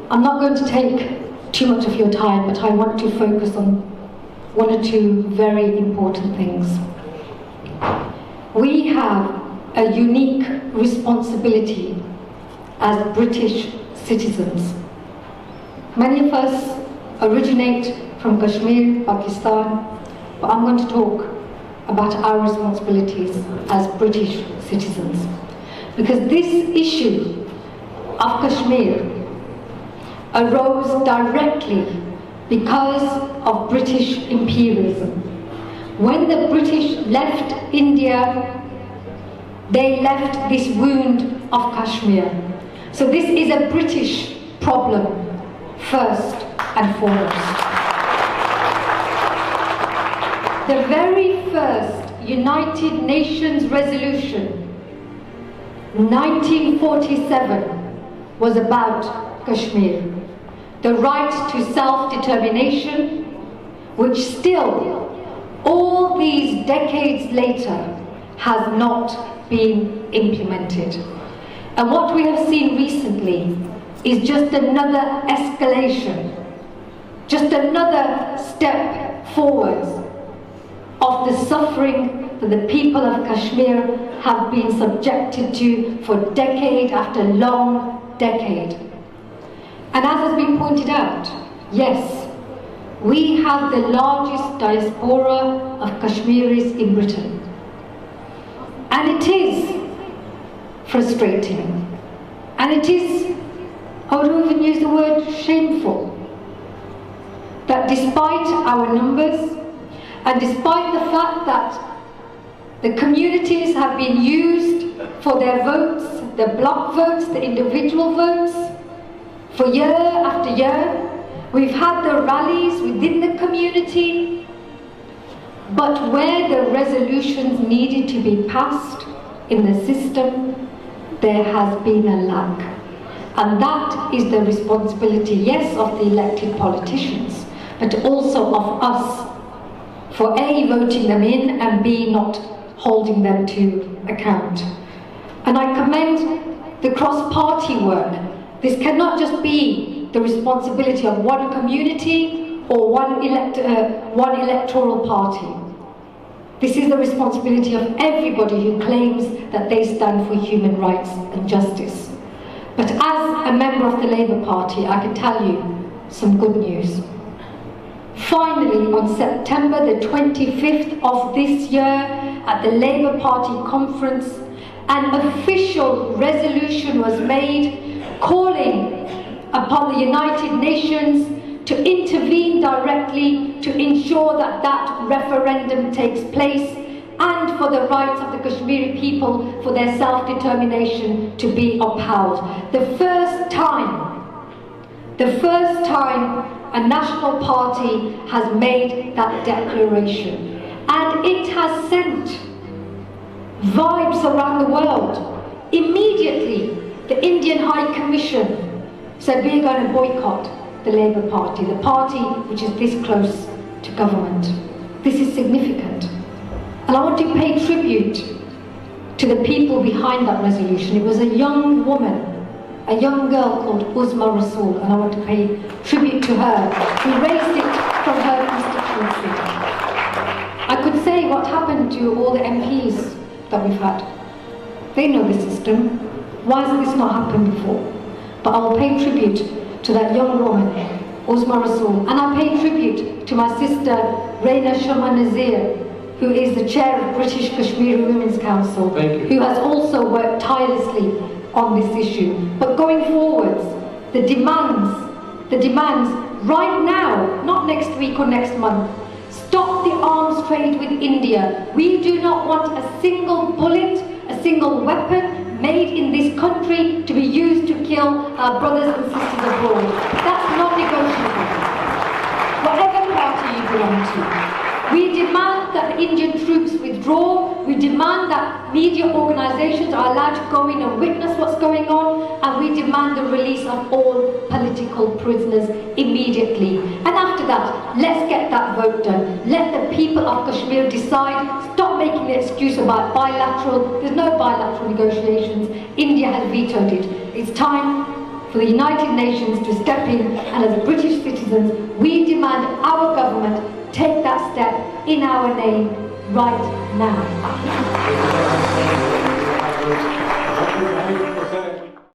I'm not going to take too much of your time, but I want to focus on one or two very important things. We have a unique responsibility as British citizens. Many of us originate from Kashmir, Pakistan, but I'm going to talk about our responsibilities as British citizens. Because this issue of Kashmir arose directly because of British imperialism. When the British left India, they left this wound of Kashmir. So this is a British problem, first and foremost. The very first United Nations resolution, 1947, was about Kashmir. The right to self-determination, which still, all these decades later, has not been implemented. And what we have seen recently is just another escalation, just another step forwards of the suffering that the people of Kashmir have been subjected to for decade after long decade. And as has been pointed out, yes, we have the largest diaspora of Kashmiris in Britain. And it is frustrating. And it is, I would even use the word shameful, that despite our numbers, and despite the fact that the communities have been used for their votes, the block votes, the individual votes, for year after year, we've had the rallies within the community, but where the resolutions needed to be passed in the system, there has been a lack. And that is the responsibility, yes, of the elected politicians, but also of us, for A, voting them in, and B, not holding them to account. And I commend the cross-party work. This cannot just be the responsibility of one community or one electoral party. This is the responsibility of everybody who claims that they stand for human rights and justice. But as a member of the Labour Party, I can tell you some good news. Finally, on September the 25th of this year, at the Labour Party conference, an official resolution was made calling upon the United Nations to intervene directly to ensure that that referendum takes place and for the rights of the Kashmiri people for their self-determination to be upheld. The first time a national party has made that declaration, and it has sent vibes around the world. Immediately, the Indian High Commission said we're going to boycott the Labour Party, the party which is this close to government. This is significant. And I want to pay tribute to the people behind that resolution. It was a young woman, a young girl called Uzma Rasool, and I want to pay tribute to her. We raised it from her constituency. I could say what happened to all the MPs that we've had. They know the system. Why has this not happened before? But I'll pay tribute to that young woman, Uzma Rasool, and I pay tribute to my sister, Raina Shama Nazir, who is the chair of British Kashmiri Women's Council, who has also worked tirelessly on this issue. But going forwards, the demands right now, not next week or next month, stop the arms trade with India. We do not want a single bullet, a single weapon made in this country to be used to kill our brothers and sisters abroad. That's not negotiable. Whatever party you belong to. We demand that the Indian troops withdraw. We demand that media organisations are allowed to go in and witness what's going on, and we demand the release of all political prisoners immediately. And after that, let's get that vote done. Let the people of Kashmir decide. Stop making the excuse about bilateral. There's no bilateral negotiations. India has vetoed it. It's time for the United Nations to step in, and as British citizens, we demand our government take that step in our name right now.